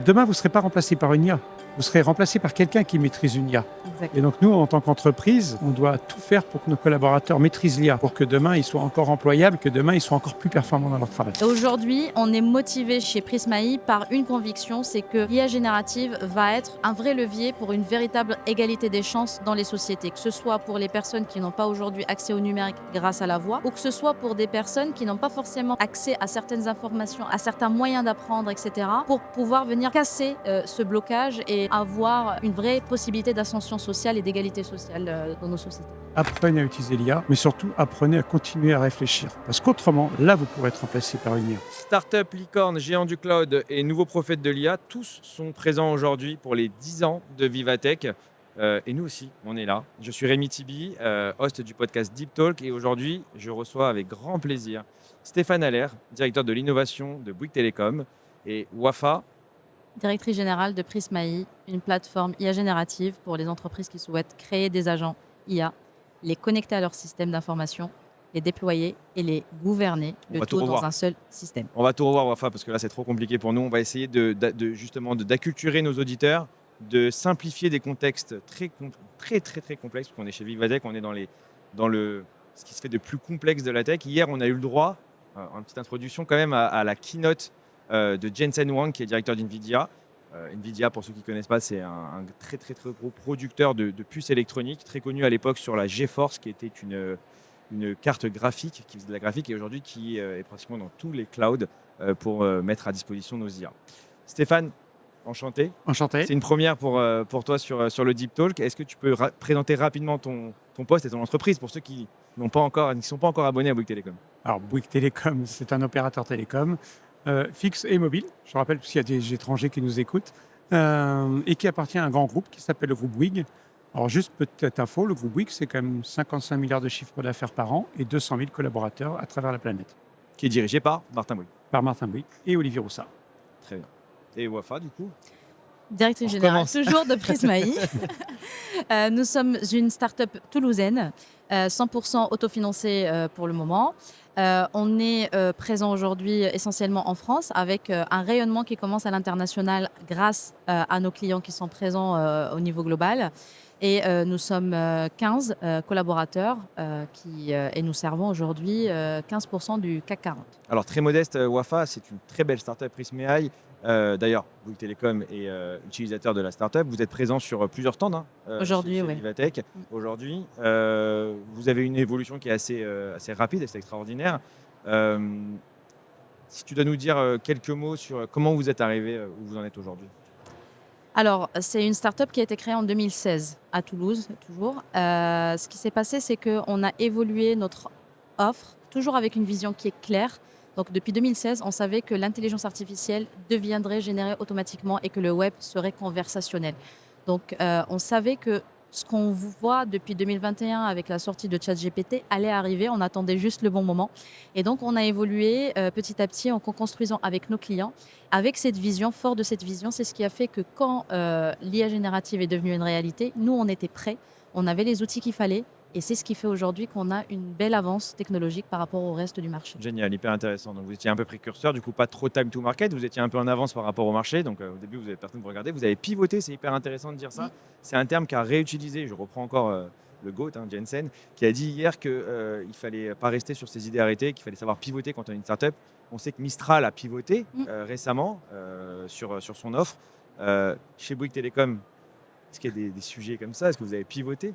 Demain, vous ne serez pas remplacé par une IA. Vous serez remplacé par quelqu'un qui maîtrise une IA. Exact. Et donc nous, en tant qu'entreprise, on doit tout faire pour que nos collaborateurs maîtrisent l'IA, pour que demain, ils soient encore employables, que demain, ils soient encore plus performants dans leur travail. Et aujourd'hui, on est motivé chez Prisma.ai par une conviction, c'est que l'IA générative va être un vrai levier pour une véritable égalité des chances dans les sociétés, que ce soit pour les personnes qui n'ont pas aujourd'hui accès au numérique grâce à la voix, ou que ce soit pour des personnes qui n'ont pas forcément accès à certaines informations, à certains moyens d'apprendre, etc., pour pouvoir venir casser ce blocage et avoir une vraie possibilité d'ascension sociale et d'égalité sociale dans nos sociétés. Apprenez à utiliser l'IA, mais surtout apprenez à continuer à réfléchir. Parce qu'autrement, là, vous pourrez être remplacé par une IA. Startup, licorne, géant du cloud et nouveaux prophètes de l'IA, tous sont présents aujourd'hui pour les 10 ans de Vivatech. Et nous aussi, on est là. Je suis Rémi Tibi, host du podcast Deep Talk. Et aujourd'hui, je reçois avec grand plaisir Stéphane Allaire, directeur de l'innovation de Bouygues Télécom, et Wafa, Directrice générale de Prisma.ai, une plateforme IA générative pour les entreprises qui souhaitent créer des agents IA, les connecter à leur système d'information, les déployer et les gouverner, On le va tout tout revoir. dans un seul système. On va tout revoir, Wafa, parce que là, c'est trop compliqué pour nous. On va essayer justement d'acculturer nos auditeurs, de simplifier des contextes très complexes, parce qu'on est chez Vivatech, on est dans ce qui se fait de plus complexe de la tech. Hier, on a eu le droit, une petite introduction quand même, à la keynote de Jensen Huang, qui est directeur d'NVIDIA. NVIDIA, pour ceux qui ne connaissent pas, c'est un très gros producteur de puces électroniques, très connu à l'époque sur la GeForce, qui était une carte graphique, qui faisait de la graphique et aujourd'hui qui est pratiquement dans tous les clouds pour mettre à disposition nos IA. Stéphane, enchanté. Enchanté. C'est une première pour toi sur le Deep Talk. Est-ce que tu peux présenter rapidement ton poste et ton entreprise pour ceux qui ne sont pas encore abonnés à Bouygues Télécom? Alors, Bouygues Télécom, c'est un opérateur télécom, fixe et mobile. Je rappelle, parce qu'il y a des étrangers qui nous écoutent, et qui appartient à un grand groupe qui s'appelle le groupe Bouygues. Alors, juste petite info, le groupe Bouygues, c'est quand même 55 milliards de chiffre d'affaires par an et 200 000 collaborateurs à travers la planète. Qui est dirigé par Martin Bouygues. Par Martin Bouygues et Olivier Roussard. Très bien. Et Wafa, du coup? Directrice On générale, recommence. toujours de Prisma.ai. Nous sommes une start-up toulousaine, 100% autofinancée pour le moment. On est présent aujourd'hui essentiellement en France avec un rayonnement qui commence à l'international grâce à nos clients qui sont présents au niveau global. Et nous sommes 15 collaborateurs et nous servons aujourd'hui 15% du CAC 40. Alors, très modeste, Wafa, c'est une très belle startup Prisma.ai. D'ailleurs, Bouygues Télécom est utilisateur de la startup. Vous êtes présent sur plusieurs stands Aujourd'hui, chez oui. Vivatech. Aujourd'hui, vous avez une évolution qui est assez rapide et c'est extraordinaire. Si tu dois nous dire quelques mots sur comment vous êtes arrivé où vous en êtes aujourd'hui. Alors, c'est une start-up qui a été créée en 2016 à Toulouse, toujours. Ce qui s'est passé, c'est qu'on a évolué notre offre, toujours avec une vision qui est claire. Donc, depuis 2016, on savait que l'intelligence artificielle deviendrait générée automatiquement et que le web serait conversationnel. Donc, on savait que ce qu'on voit depuis 2021 avec la sortie de ChatGPT allait arriver. On attendait juste le bon moment. Et donc, on a évolué petit à petit en co-construisant avec nos clients. Avec cette vision, fort de cette vision, c'est ce qui a fait que quand l'IA générative est devenue une réalité, nous, on était prêts. On avait les outils qu'il fallait. Et c'est ce qui fait aujourd'hui qu'on a une belle avance technologique par rapport au reste du marché. Génial, hyper intéressant. Donc, vous étiez un peu précurseur, du coup, pas trop time to market. Vous étiez un peu en avance par rapport au marché. Donc, au début, vous avez personne pour regarder. Vous avez pivoté, c'est hyper intéressant de dire ça. Oui. C'est un terme qu'a réutilisé, je reprends encore le GOAT, Jensen, qui a dit hier qu'il ne fallait pas rester sur ses idées arrêtées, qu'il fallait savoir pivoter quand on est une startup. On sait que Mistral a pivoté récemment sur son offre. Chez Bouygues Télécom, est-ce qu'il y a des sujets comme ça? Est-ce que vous avez pivoté?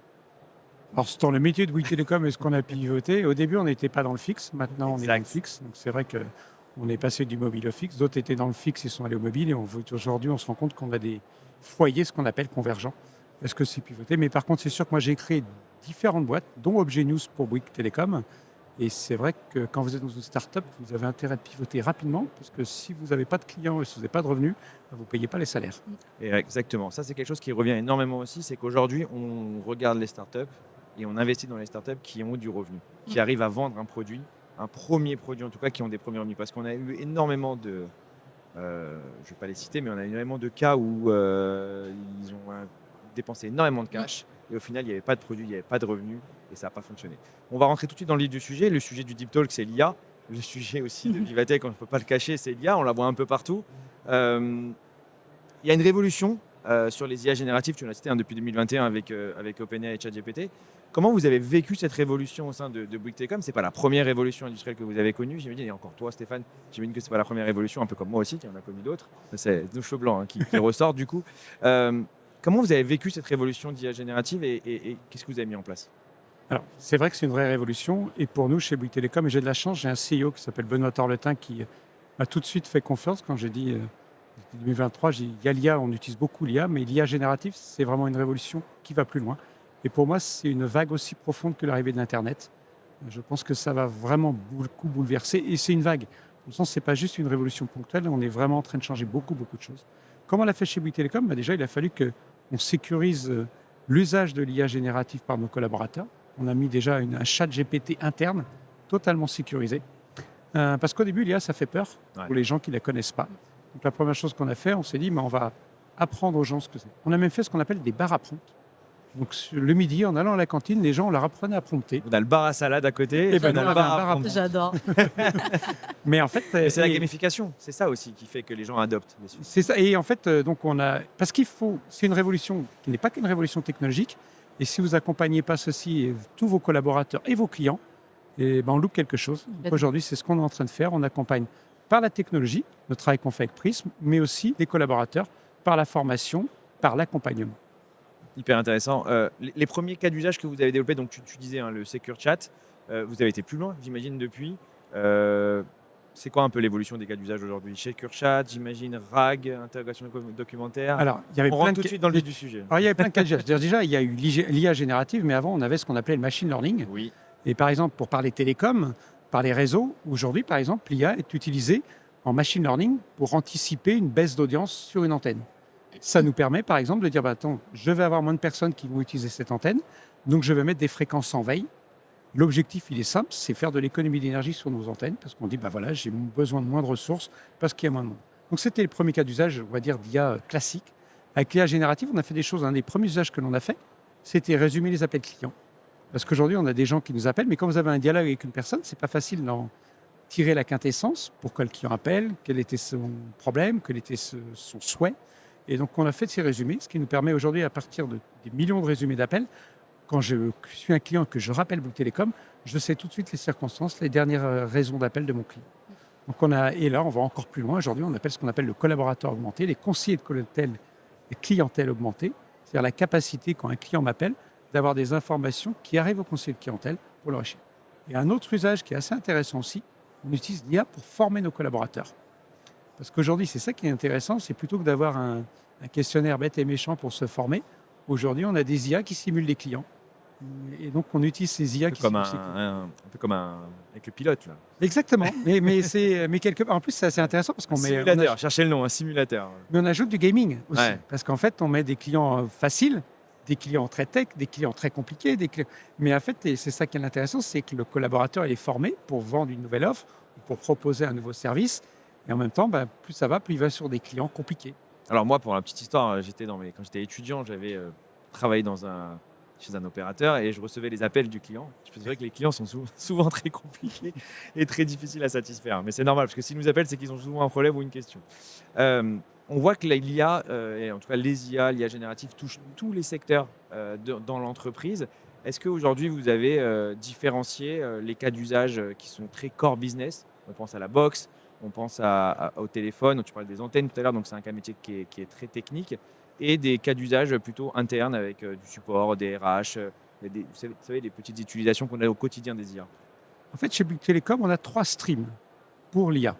Alors, c'est dans le métier de Bouygues Télécom, est-ce qu'on a pivoté? Au début, on n'était pas dans le fixe. Maintenant, on est dans le fixe. Donc, c'est vrai qu'on est passé du mobile au fixe. D'autres étaient dans le fixe, ils sont allés au mobile. Et aujourd'hui, on se rend compte qu'on a des foyers, ce qu'on appelle convergents. Est-ce que c'est pivoté? Mais par contre, c'est sûr que moi, j'ai créé différentes boîtes, dont Objet News pour Bouygues Télécom. Et c'est vrai que quand vous êtes dans une start-up, vous avez intérêt de pivoter rapidement. Parce que si vous n'avez pas de clients et si vous n'avez pas de revenus, vous ne payez pas les salaires. Et exactement. Ça, c'est quelque chose qui revient énormément aussi. C'est qu'aujourd'hui, on regarde les startups et on investit dans les startups qui ont du revenu, qui arrivent à vendre un produit, un premier produit en tout cas, qui ont des premiers revenus. Parce qu'on a eu énormément de, je ne vais pas les citer, mais on a énormément de cas où ils ont dépensé énormément de cash et au final, il n'y avait pas de produit, il n'y avait pas de revenus et ça n'a pas fonctionné. On va rentrer tout de suite dans le vif du sujet. Le sujet du Deep Talk, c'est l'IA. Le sujet aussi de Vivatech, on ne peut pas le cacher, c'est l'IA. On la voit un peu partout. Il y a une révolution sur les IA génératives, tu l'as cité depuis 2021 avec OpenAI et ChatGPT. Comment vous avez vécu cette révolution au sein de Bouygues Telecom? Ce n'est pas la première révolution industrielle que vous avez connue, j'imagine, et encore toi Stéphane, j'imagine que ce n'est pas la première révolution, un peu comme moi aussi, qui en a connu d'autres. C'est nos cheveux blancs qui ressortent du coup. Comment vous avez vécu cette révolution d'IA générative et qu'est-ce que vous avez mis en place? Alors, c'est vrai que c'est une vraie révolution. Et pour nous, chez Bouygues Télécom, et j'ai de la chance, j'ai un CEO qui s'appelle Benoît Torletin qui m'a tout de suite fait confiance quand j'ai dit 2023, j'ai dit, il y a l'IA, on utilise beaucoup l'IA, mais l'IA générative, c'est vraiment une révolution qui va plus loin. Et pour moi, c'est une vague aussi profonde que l'arrivée de l'Internet. Je pense que ça va vraiment beaucoup bouleverser. Et c'est une vague. Dans le sens, ce n'est pas juste une révolution ponctuelle, on est vraiment en train de changer beaucoup de choses. Comment on l'a fait chez Bouygues Télécom? Déjà, il a fallu qu'on sécurise l'usage de l'IA générative par nos collaborateurs. On a mis déjà un chat GPT interne, totalement sécurisé. Parce qu'au début, l'IA, ça fait peur pour les gens qui ne la connaissent pas. Donc la première chose qu'on a fait, on s'est dit, on va apprendre aux gens ce que c'est. On a même fait ce qu'on appelle des bars à prompt. Donc le midi, en allant à la cantine, les gens, on leur apprenait à prompter. On a le bar à salade à côté Et on a on le avait bar un bar à à prompt. J'adore. Mais en fait, Mais c'est la gamification, c'est ça aussi qui fait que les gens adoptent. Bien sûr. c'est ça. Et en fait, donc parce c'est une révolution qui n'est pas qu'une révolution technologique. Et si vous accompagnez pas ceci, et tous vos collaborateurs et vos clients, on loupe quelque chose. Donc aujourd'hui, c'est ce qu'on est en train de faire. On accompagne par la technologie, le travail qu'on fait avec Prism, mais aussi les collaborateurs par la formation, par l'accompagnement. Hyper intéressant. Les premiers cas d'usage que vous avez développés, donc tu disais le Secure Chat, vous avez été plus loin, j'imagine, depuis. C'est quoi un peu l'évolution des cas d'usage aujourd'hui? Secure Chat, j'imagine, RAG, intégration documentaire. Alors, il y avait On rentre tout de suite dans le vif du sujet. Alors, il y avait plein de cas d'usage. Déjà, il y a eu l'IA générative, mais avant, on avait ce qu'on appelait le machine learning. Oui. Et par exemple, pour parler télécom, parler réseau, aujourd'hui, par exemple, l'IA est utilisée en machine learning pour anticiper une baisse d'audience sur une antenne. Ça nous permet, par exemple, de dire, attends, je vais avoir moins de personnes qui vont utiliser cette antenne, donc je vais mettre des fréquences en veille. L'objectif, il est simple, c'est faire de l'économie d'énergie sur nos antennes, parce qu'on dit, voilà, j'ai besoin de moins de ressources, parce qu'il y a moins de monde. Donc c'était le premier cas d'usage, on va dire, d'IA classique. Avec l'IA générative, on a fait des choses, un des premiers usages que l'on a fait, c'était résumer les appels clients. Parce qu'aujourd'hui, on a des gens qui nous appellent, mais quand vous avez un dialogue avec une personne, c'est pas facile d'en tirer la quintessence, pourquoi le client appelle, quel était son problème, quel était son souhait. Et donc, on a fait ces résumés, ce qui nous permet aujourd'hui, à partir des millions de résumés d'appels, quand je suis un client que je rappelle Bouygues Télécom, je sais tout de suite les circonstances, les dernières raisons d'appel de mon client. Donc et là, on va encore plus loin. Aujourd'hui, on appelle ce qu'on appelle le collaborateur augmenté, les conseillers de clientèle augmentés, c'est-à-dire la capacité, quand un client m'appelle, d'avoir des informations qui arrivent au conseiller de clientèle pour l'enrichir. Et un autre usage qui est assez intéressant aussi, on utilise l'IA pour former nos collaborateurs. Parce qu'aujourd'hui, c'est ça qui est intéressant, c'est plutôt que d'avoir un questionnaire bête et méchant pour se former, aujourd'hui, on a des IA qui simulent les clients. Et donc, on utilise ces IA qui simulent ces clients. Un peu comme avec le pilote, là. Exactement. mais quelque part, en plus, c'est assez intéressant parce qu'on met. Simulateur, cherchez le nom, un simulateur. Mais on ajoute du gaming aussi. Ouais. Parce qu'en fait, on met des clients faciles, des clients très tech, des clients très compliqués. Mais en fait, et c'est ça qui est intéressant, c'est que le collaborateur il est formé pour vendre une nouvelle offre, pour proposer un nouveau service. Et en même temps, plus ça va, plus il va sur des clients compliqués. Alors moi, pour la petite histoire, quand j'étais étudiant, j'avais travaillé chez un opérateur et je recevais les appels du client. Je me disais que les clients sont souvent très compliqués et très difficiles à satisfaire. Mais c'est normal, parce que s'ils nous appellent, c'est qu'ils ont souvent un problème ou une question. On voit que l'IA, et en tout cas les IA, l'IA générative, touchent tous les secteurs dans l'entreprise. Est-ce qu'aujourd'hui, vous avez différencié les cas d'usage qui sont très core business? On pense à la box, on pense au téléphone, tu parlais des antennes tout à l'heure, donc c'est un cas métier qui est très technique, et des cas d'usage plutôt internes avec du support, des RH, vous savez, les petites utilisations qu'on a au quotidien des IA. En fait, chez Bouygues Télécom, on a 3 streams pour l'IA.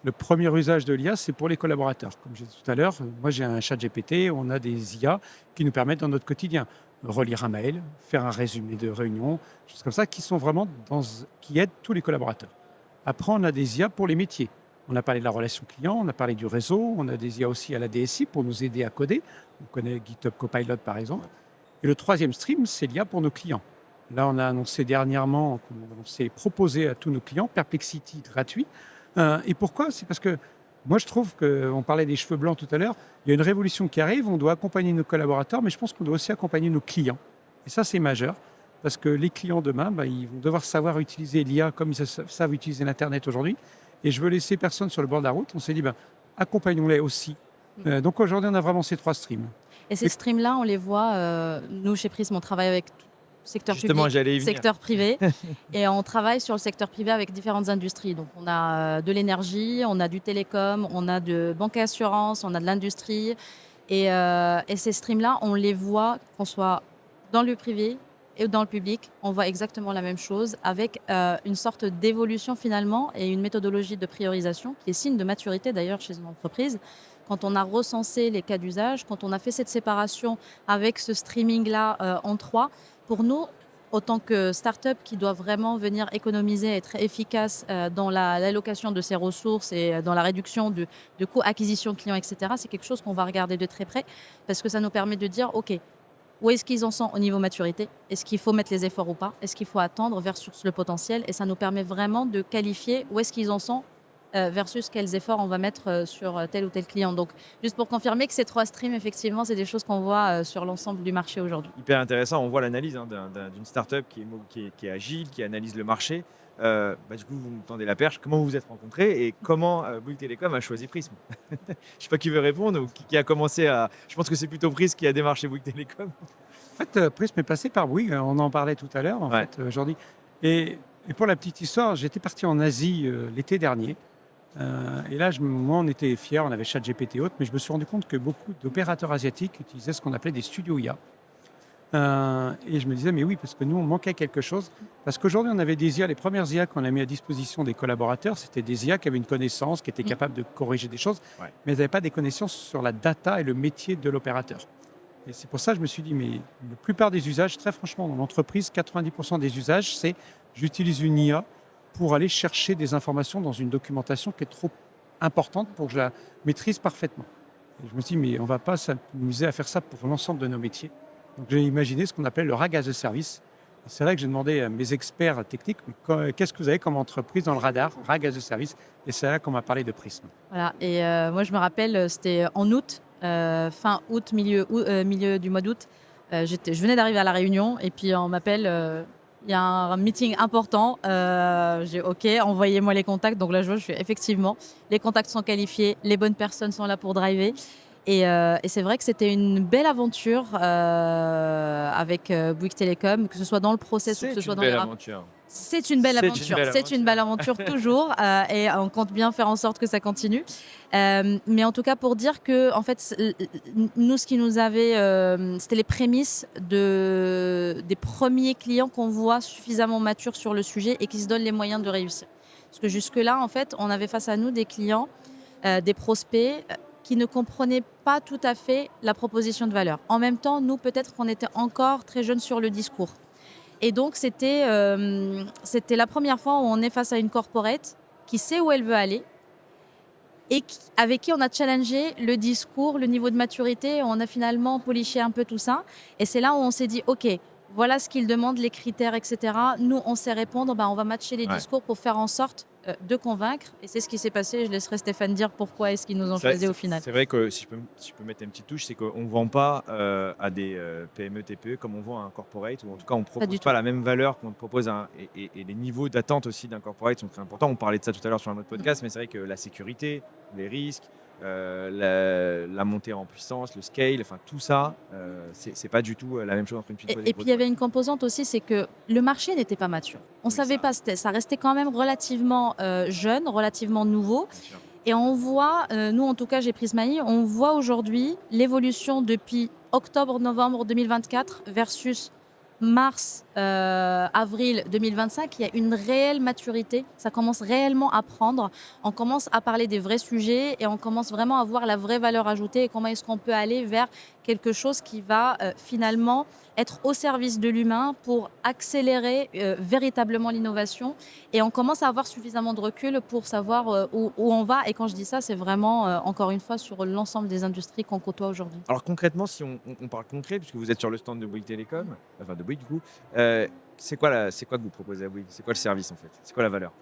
Le premier usage de l'IA, c'est pour les collaborateurs. Comme je disais tout à l'heure, moi j'ai un chat GPT, on a des IA qui nous permettent dans notre quotidien relire un mail, faire un résumé de réunion, choses comme ça, qui sont vraiment qui aident tous les collaborateurs. Après, on a des IA pour les métiers. On a parlé de la relation client, on a parlé du réseau, on a des IA aussi à la DSI pour nous aider à coder. On connaît GitHub Copilot par exemple. Et le troisième stream, c'est l'IA pour nos clients. Là, on a annoncé dernièrement qu'on s'est proposé à tous nos clients Perplexity gratuit. Et pourquoi? C'est parce que moi, je trouve qu'on parlait des cheveux blancs tout à l'heure, il y a une révolution qui arrive, on doit accompagner nos collaborateurs, mais je pense qu'on doit aussi accompagner nos clients. Et ça, c'est majeur. Parce que les clients demain, ils vont devoir savoir utiliser l'IA comme ils savent utiliser l'Internet aujourd'hui. Et je veux laisser personne sur le bord de la route. On s'est dit, accompagnons-les aussi Donc aujourd'hui, on a vraiment ces 3 streams. Et ces streams-là, on les voit, nous chez Prism, on travaille avec tout secteur Justement, public, j'allais y venir. secteur privé, et on travaille sur le secteur privé avec différentes industries. Donc on a de l'énergie, on a du télécom, on a de banque et assurance, on a de l'industrie. Et ces streams-là, on les voit, qu'on soit dans le privé et dans le public, on voit exactement la même chose avec une sorte d'évolution finalement et une méthodologie de priorisation qui est signe de maturité d'ailleurs chez une entreprise. Quand on a recensé les cas d'usage, quand on a fait cette séparation avec ce streaming-là en 3, pour nous, autant que start-up qui doit vraiment venir économiser, être efficace dans l'allocation de ses ressources et dans la réduction de coûts acquisition client, etc., c'est quelque chose qu'on va regarder de très près parce que ça nous permet de dire, OK, où est-ce qu'ils en sont au niveau maturité? Est-ce qu'il faut mettre les efforts ou pas? Est-ce qu'il faut attendre versus le potentiel? Et ça nous permet vraiment de qualifier où est-ce qu'ils en sont versus quels efforts on va mettre sur tel ou tel client. Donc, juste pour confirmer que ces 3 streams, effectivement, c'est des choses qu'on voit sur l'ensemble du marché aujourd'hui. Hyper intéressant, on voit l'analyse d'une startup qui est agile, qui analyse le marché. Du coup, vous me tendez la perche. Comment vous vous êtes rencontrés et comment Bouygues Telecom a choisi Prism? Je ne sais pas qui veut répondre ou qui a commencé à. Je pense que c'est plutôt Prism qui a démarché Bouygues Telecom. En fait, Prism est passé par Bouygues, on en parlait tout à l'heure, en fait, aujourd'hui. Et pour la petite histoire, j'étais parti en Asie l'été dernier. Et là, moi, on était fiers, on avait ChatGPT et autres, mais je me suis rendu compte que beaucoup d'opérateurs asiatiques utilisaient ce qu'on appelait des studios IA. Et je me disais, mais oui, parce que nous, on manquait quelque chose. Parce qu'aujourd'hui, on avait des IA, les premières IA qu'on a mis à disposition des collaborateurs, c'était des IA qui avaient une connaissance, qui étaient capables de corriger des choses, mais elles n'avaient pas des connaissances sur la data et le métier de l'opérateur. Et c'est pour ça que je me suis dit, mais la plupart des usages, très franchement, dans l'entreprise, 90% des usages, c'est j'utilise une IA pour aller chercher des informations dans une documentation qui est trop importante pour que je la maîtrise parfaitement. Et je me suis dit, mais on ne va pas s'amuser à faire ça pour l'ensemble de nos métiers. Donc j'ai imaginé ce qu'on appelle le RAG as a service. Et c'est là que j'ai demandé à mes experts techniques, mais qu'est-ce que vous avez comme entreprise dans le radar, RAG as a service? Et c'est là qu'on m'a parlé de Prism. Voilà. Et moi, je me rappelle, c'était en août, fin août, milieu du mois d'août. Je venais d'arriver à La Réunion et puis on m'appelle... il y a un meeting important. J'ai OK, envoyez-moi les contacts. Donc là, je fais effectivement, les contacts sont qualifiés, les bonnes personnes sont là pour driver. Et c'est vrai que c'était une belle aventure avec Bouygues Telecom, que ce soit dans le process ou que ce soit dans les aventure. C'est une belle aventure. C'est une belle aventure toujours et on compte bien faire en sorte que ça continue. Mais en tout cas, pour dire que, en fait, nous, ce qui nous avait, c'était les prémices des premiers clients qu'on voit suffisamment matures sur le sujet et qui se donnent les moyens de réussir. Parce que jusque-là, en fait, on avait face à nous des clients, des prospects qui ne comprenaient pas tout à fait la proposition de valeur. En même temps, nous, peut-être qu'on était encore très jeunes sur le discours. Et donc, c'était la première fois où on est face à une corporate qui sait où elle veut aller et avec qui on a challengé le discours, le niveau de maturité. On a finalement poliché un peu tout ça. Et c'est là où on s'est dit, OK, voilà ce qu'ils demandent, les critères, etc. Nous, on sait répondre. On va matcher les discours pour faire en sorte de convaincre. Et c'est ce qui s'est passé. Je laisserai Stéphane dire pourquoi est-ce qu'ils nous ont choisi au final. C'est vrai que si je peux mettre une petite touche, c'est qu'on ne vend pas à des PME, TPE comme on vend à un corporate, ou en tout cas on ne propose pas la même valeur qu'on propose et les niveaux d'attente aussi d'un corporate sont très importants. On parlait de ça tout à l'heure sur un autre podcast, mais c'est vrai que la sécurité, les risques, la montée en puissance, le scale, enfin tout ça, c'est pas du tout la même chose entre une petite boîte et puis il y avait une composante aussi, c'est que le marché n'était pas mature. On savait pas, ça restait quand même relativement jeune, relativement nouveau. Et on voit, nous en tout cas chez Prism AI, on voit aujourd'hui l'évolution depuis octobre-novembre 2024 versus mars, avril 2025, il y a une réelle maturité. Ça commence réellement à prendre. On commence à parler des vrais sujets et on commence vraiment à voir la vraie valeur ajoutée et comment est-ce qu'on peut aller vers quelque chose qui va finalement être au service de l'humain pour accélérer véritablement l'innovation. Et on commence à avoir suffisamment de recul pour savoir où on va. Et quand je dis ça, c'est vraiment, encore une fois, sur l'ensemble des industries qu'on côtoie aujourd'hui. Alors concrètement, si on parle concret, puisque vous êtes sur le stand de Bouygues Telecom, enfin de Bouygues du coup, c'est quoi que vous proposez à Bouygues? C'est quoi le service en fait? C'est quoi la valeur?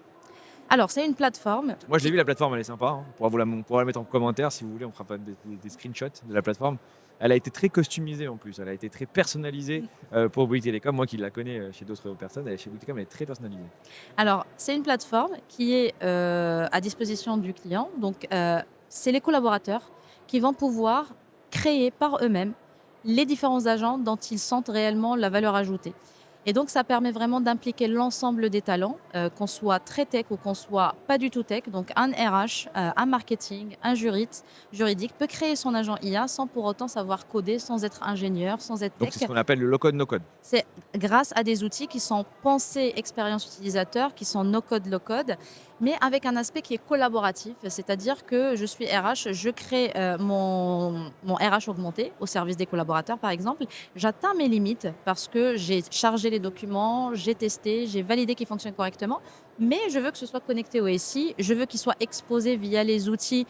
Alors, c'est une plateforme. Moi, je l'ai vu, la plateforme, elle est sympa. Hein. On pourra la mettre en commentaire si vous voulez. On fera pas des screenshots de la plateforme. Elle a été très customisée en plus. Elle a été très personnalisée pour Bouygues Telecom. Moi qui la connais chez d'autres personnes, chez Bouygues Telecom, elle est très personnalisée. Alors, c'est une plateforme qui est à disposition du client. Donc, c'est les collaborateurs qui vont pouvoir créer par eux-mêmes les différents agents dont ils sentent réellement la valeur ajoutée. Et donc, ça permet vraiment d'impliquer l'ensemble des talents, qu'on soit très tech ou qu'on soit pas du tout tech. Donc, un RH, un marketing, un juridique peut créer son agent IA sans pour autant savoir coder, sans être ingénieur, sans être Donc c'est ce tech. qu'on appelle le low-code, no-code. C'est grâce à des outils qui sont pensés expérience utilisateur, qui sont no-code, low-code, mais avec un aspect qui est collaboratif. C'est-à-dire que je suis RH, je crée mon RH augmenté au service des collaborateurs, par exemple. J'atteins mes limites parce que j'ai chargé les documents, j'ai testé, j'ai validé qu'ils fonctionnent correctement, mais je veux que ce soit connecté au SI, je veux qu'il soit exposé via les outils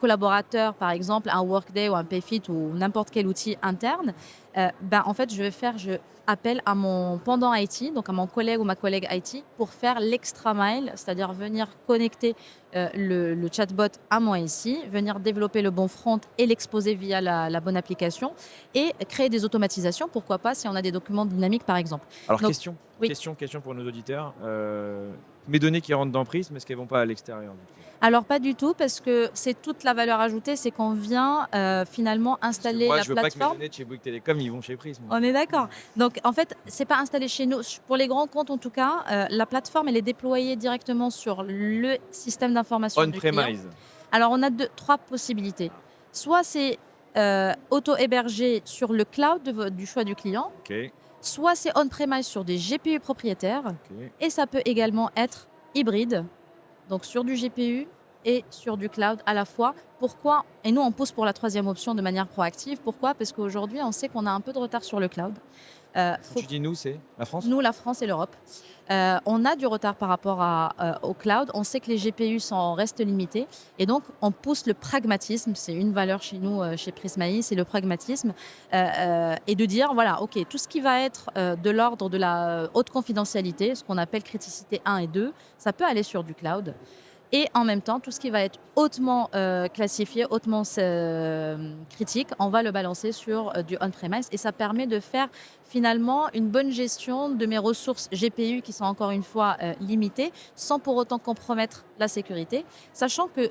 collaborateurs, par exemple un Workday ou un Payfit ou n'importe quel outil interne. En fait, je appelle à mon pendant IT, donc à mon collègue ou ma collègue IT, pour faire l'extra mile, c'est-à-dire venir connecter le chatbot à mon SI, venir développer le bon front et l'exposer via la bonne application et créer des automatisations, pourquoi pas, si on a des documents dynamiques, par exemple. Alors Donc, question, oui. question pour nos auditeurs. Mes données qui rentrent dans Prism, est-ce qu'elles vont pas à l'extérieur du coup? Alors, pas du tout, parce que c'est toute la valeur ajoutée, c'est qu'on vient finalement Parce que installer moi, la je veux pas que mes plateforme. données de chez Bouygues Télécom, ils vont chez Prism. On est d'accord. Donc, en fait, c'est pas installé chez nous. Pour les grands comptes, en tout cas, la plateforme, elle est déployée directement sur le système d'information du client. On-premise. Alors, on a trois possibilités. Soit c'est auto-hébergé sur le cloud du choix du client, Ok, soit c'est on-premise sur des GPU propriétaires, ok. et ça peut également être hybride, donc sur du GPU et sur du cloud à la fois. Pourquoi? Et nous, on pousse pour la troisième option de manière proactive. Pourquoi? Parce qu'aujourd'hui, on sait qu'on a un peu de retard sur le cloud. Quand tu dis nous, c'est la France? Nous, la France et l'Europe. On a du retard par rapport au cloud. On sait que les GPU restent limités. Et donc, on pousse le pragmatisme. C'est une valeur chez nous, chez Prismaï, c'est le pragmatisme. Et de dire, voilà, OK, tout ce qui va être de l'ordre de la haute confidentialité, ce qu'on appelle criticité 1 et 2, ça peut aller sur du cloud. Et en même temps, tout ce qui va être hautement classifié, hautement critique, on va le balancer sur du on-premise. Et ça permet de faire finalement une bonne gestion de mes ressources GPU qui sont encore une fois limitées, sans pour autant compromettre la sécurité. Sachant que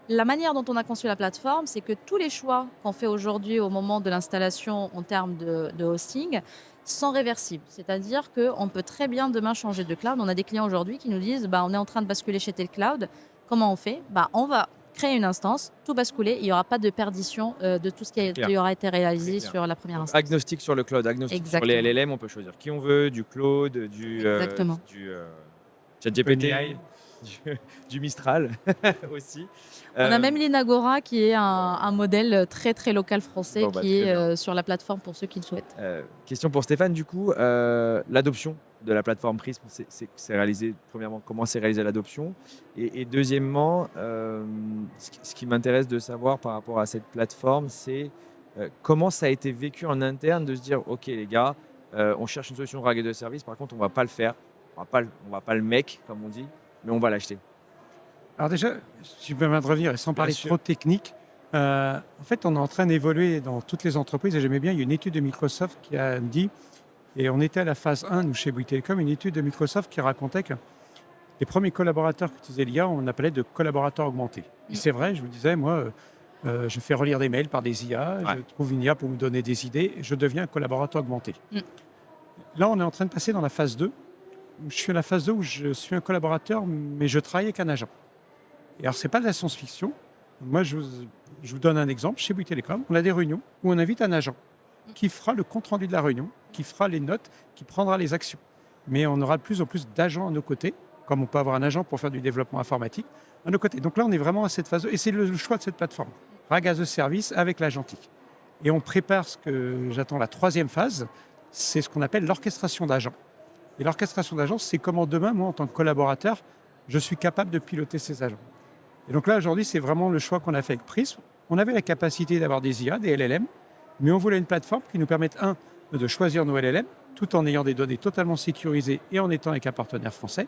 la manière dont on a conçu la plateforme, c'est que tous les choix qu'on fait aujourd'hui au moment de l'installation en termes de hosting sont réversibles. C'est-à-dire qu'on peut très bien demain changer de cloud. On a des clients aujourd'hui qui nous disent on est en train de basculer chez tel cloud. Comment on fait? On va créer une instance, tout basculer. Il n'y aura pas de perdition de tout ce qui aura été réalisé sur la première instance. Agnostique sur le cloud, agnostique Exactement. sur les LLM, on peut choisir qui on veut, du Claude, du ChatGPT, du Mistral aussi. On a même l'Inagora qui est un modèle très très local français qui est sur la plateforme pour ceux qui le souhaitent. Question pour Stéphane, du coup, l'adoption de la plateforme Prism, c'est réalisé, premièrement, comment c'est réalisé l'adoption? Et deuxièmement, ce qui m'intéresse de savoir par rapport à cette plateforme, c'est comment ça a été vécu en interne de se dire, OK les gars, on cherche une solution raguée de service, par contre on va pas le faire, on va pas le mec, comme on dit, mais on va l'acheter. Alors déjà, si je peux me revenir et sans parler sûr. trop technique, en fait, on est en train d'évoluer dans toutes les entreprises. Et j'aimais bien, il y a une étude de Microsoft qui a dit, et on était à la phase 1, nous, chez Bouygues Télécom, une étude de Microsoft qui racontait que les premiers collaborateurs qui utilisaient l'IA, on appelait de collaborateurs augmentés. Et c'est vrai, je vous disais, moi, je fais relire des mails par des IA, Ouais. je trouve une IA pour me donner des idées, et je deviens un collaborateur augmenté. Mm. Là, on est en train de passer dans la phase 2. Je suis à la phase 2 où je suis un collaborateur, mais je travaille avec un agent. Et alors, ce n'est pas de la science-fiction. Moi, je vous donne un exemple. Chez Bouygues Télécom, on a des réunions où on invite un agent qui fera le compte-rendu de la réunion, qui fera les notes, qui prendra les actions. Mais on aura de plus en plus d'agents à nos côtés, comme on peut avoir un agent pour faire du développement informatique, à nos côtés. Donc là, on est vraiment à cette phase 2. Et c'est le choix de cette plateforme. RAG as a service avec l'agentique. Et on prépare ce que j'attends la troisième phase, c'est ce qu'on appelle l'orchestration d'agents. Et l'orchestration d'agents, c'est comment demain, moi, en tant que collaborateur, je suis capable de piloter ces agents. Et donc là, aujourd'hui, c'est vraiment le choix qu'on a fait avec Prism. On avait la capacité d'avoir des IA, des LLM, mais on voulait une plateforme qui nous permette, de choisir nos LLM, tout en ayant des données totalement sécurisées et en étant avec un partenaire français.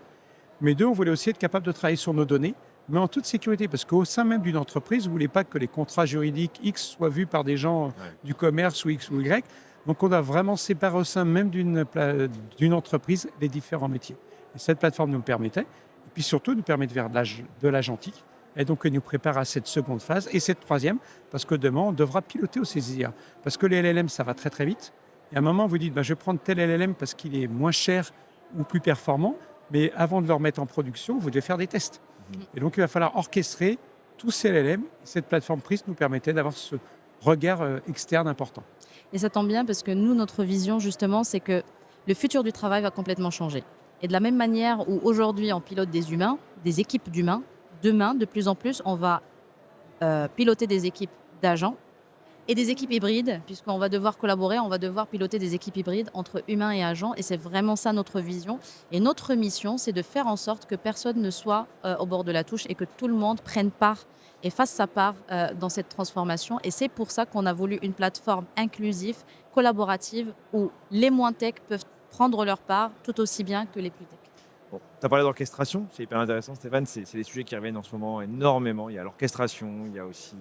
Mais deux, on voulait aussi être capable de travailler sur nos données, mais en toute sécurité, parce qu'au sein même d'une entreprise, vous ne voulez pas que les contrats juridiques X soient vus par des gens du commerce ou X ou Y. Donc, on doit vraiment séparer au sein même d'une entreprise les différents métiers. Et cette plateforme nous le permettait. Et puis surtout, nous permet de faire de l'agentique et donc elle nous prépare à cette seconde phase et cette troisième, parce que demain, on devra piloter aussi ces IA. Parce que les LLM, ça va très très vite. Et à un moment, vous dites, je vais prendre tel LLM parce qu'il est moins cher ou plus performant, mais avant de le remettre en production, vous devez faire des tests. Et donc, il va falloir orchestrer tous ces LLM. Cette plateforme Prism nous permettait d'avoir ce regard externe important. Et ça tombe bien parce que nous, notre vision, justement, c'est que le futur du travail va complètement changer. Et de la même manière où aujourd'hui, on pilote des humains, des équipes d'humains, demain, de plus en plus, on va piloter des équipes d'agents et des équipes hybrides, puisqu'on va devoir collaborer, on va devoir piloter des équipes hybrides entre humains et agents. Et c'est vraiment ça notre vision. Et notre mission, c'est de faire en sorte que personne ne soit au bord de la touche et que tout le monde prenne part et fasse sa part dans cette transformation. Et c'est pour ça qu'on a voulu une plateforme inclusive, collaborative, où les moins tech peuvent prendre leur part tout aussi bien que les plus tech. Bon, tu as parlé d'orchestration, c'est hyper intéressant Stéphane, c'est des sujets qui reviennent en ce moment énormément. Il y a l'orchestration, il y a aussi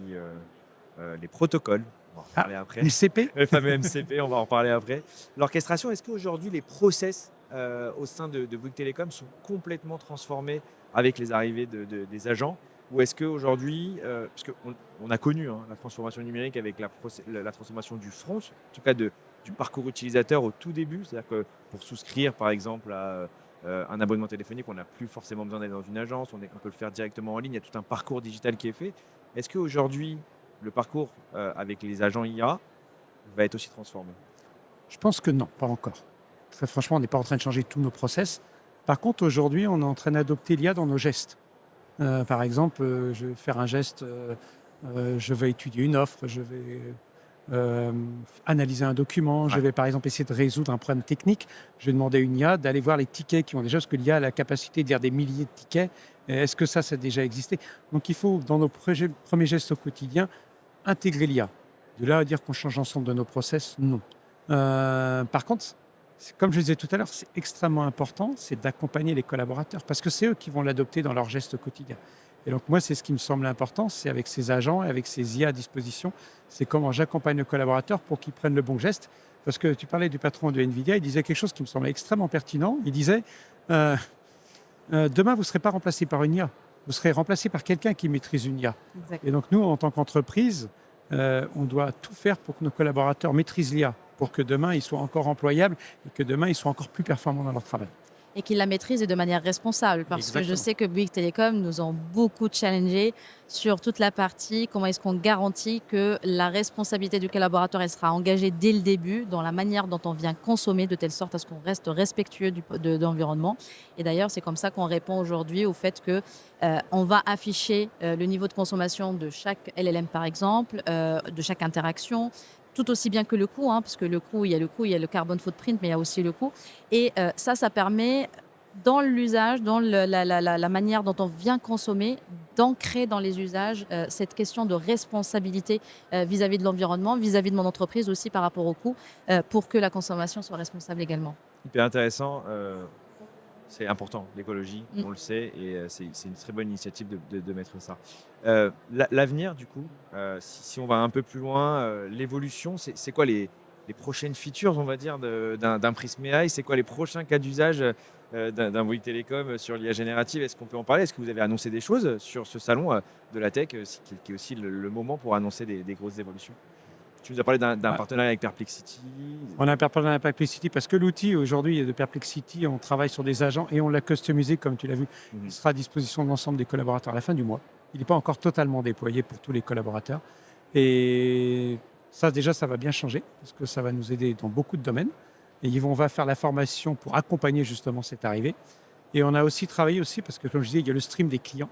les protocoles, on va en reparler après. MCP. Le fameux MCP, on va en reparler après. L'orchestration, est-ce qu'aujourd'hui les process au sein de Bouygues Telecom sont complètement transformés avec les arrivées des agents? Ou est-ce qu'aujourd'hui, parce qu'on a connu la transformation numérique avec la transformation du front, en tout cas du parcours utilisateur au tout début, c'est-à-dire que pour souscrire par exemple à un abonnement téléphonique, on n'a plus forcément besoin d'aller dans une agence, on peut le faire directement en ligne, il y a tout un parcours digital qui est fait. Est-ce qu'aujourd'hui, le parcours avec les agents IA va être aussi transformé? Je pense que non, pas encore. Très franchement, on n'est pas en train de changer tous nos process. Par contre, aujourd'hui, on est en train d'adopter l'IA dans nos gestes. Par exemple, je vais faire un geste, je vais étudier une offre, je vais analyser un document, je vais par exemple essayer de résoudre un problème technique. Je vais demander à une IA d'aller voir les tickets qui ont déjà, parce que l'IA a la capacité de lire des milliers de tickets. Est-ce que ça a déjà existé? Donc il faut, dans nos premiers gestes au quotidien, intégrer l'IA. De là à dire qu'on change l'ensemble de nos process, non. Par contre, comme je disais tout à l'heure, c'est extrêmement important, c'est d'accompagner les collaborateurs, parce que c'est eux qui vont l'adopter dans leurs gestes quotidiens. Et donc moi, c'est ce qui me semble important, c'est avec ces agents et avec ces IA à disposition, c'est comment j'accompagne le collaborateur pour qu'il prenne le bon geste. Parce que tu parlais du patron de NVIDIA, il disait quelque chose qui me semblait extrêmement pertinent. Il disait, demain, vous ne serez pas remplacé par une IA, vous serez remplacé par quelqu'un qui maîtrise une IA. Exact. Et donc nous, en tant qu'entreprise, on doit tout faire pour que nos collaborateurs maîtrisent l'IA, pour que demain, ils soient encore employables et que demain, ils soient encore plus performants dans leur travail. Et qu'ils la maîtrisent et de manière responsable. Parce Exactement. que je sais que Bouygues Telecom nous ont beaucoup challengé sur toute la partie, comment est-ce qu'on garantit que la responsabilité du collaborateur elle sera engagée dès le début dans la manière dont on vient consommer, de telle sorte à ce qu'on reste respectueux de l'environnement. Et d'ailleurs, c'est comme ça qu'on répond aujourd'hui au fait que on va afficher le niveau de consommation de chaque LLM par exemple, de chaque interaction, tout aussi bien que le coût, parce que le coût, il y a le carbone footprint, mais il y a aussi le coût. Et ça permet, dans l'usage, dans la manière dont on vient consommer, d'ancrer dans les usages cette question de responsabilité vis-à-vis de l'environnement, vis-à-vis de mon entreprise aussi par rapport au coût, pour que la consommation soit responsable également. Hyper intéressant. C'est important, l'écologie, on le sait, et c'est une très bonne initiative de mettre ça. L'avenir, du coup, si on va un peu plus loin, l'évolution, c'est quoi les prochaines features, on va dire, d'un Prism AI? C'est quoi les prochains cas d'usage d'un Bouygues Telecom sur l'IA générative? Est-ce qu'on peut en parler? Est-ce que vous avez annoncé des choses sur ce salon de la tech, qui est aussi le moment pour annoncer des grosses évolutions? Tu nous as parlé d'un partenariat avec Perplexity. On a un partenariat avec Perplexity parce que l'outil aujourd'hui de Perplexity, on travaille sur des agents et on l'a customisé, comme tu l'as vu. Il sera à disposition de l'ensemble des collaborateurs à la fin du mois. Il n'est pas encore totalement déployé pour tous les collaborateurs. Et ça, déjà, ça va bien changer parce que ça va nous aider dans beaucoup de domaines. Et on va faire la formation pour accompagner justement cette arrivée. Et on a aussi travaillé aussi parce que, comme je disais, il y a le stream des clients.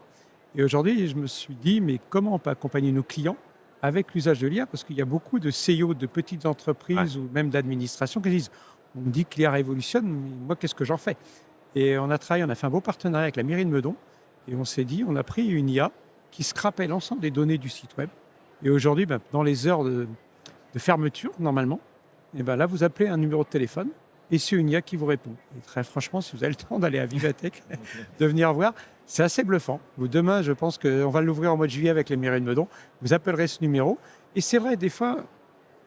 Et aujourd'hui, je me suis dit, mais comment on peut accompagner nos clients avec l'usage de l'IA, parce qu'il y a beaucoup de CEO de petites entreprises ou même d'administration qui disent, on me dit que l'IA révolutionne, mais moi, qu'est-ce que j'en fais? Et on a fait un beau partenariat avec la mairie de Meudon, et on s'est dit, on a pris une IA qui scrapait l'ensemble des données du site web. Et aujourd'hui, dans les heures de fermeture, normalement, et là, vous appelez un numéro de téléphone, et c'est une IA qui vous répond. Et très franchement, si vous avez le temps d'aller à Vivatech, de venir voir, c'est assez bluffant. Demain, je pense qu'on va l'ouvrir en mois de juillet avec les mairies de Meudon. Vous appellerez ce numéro. Et c'est vrai, des fois,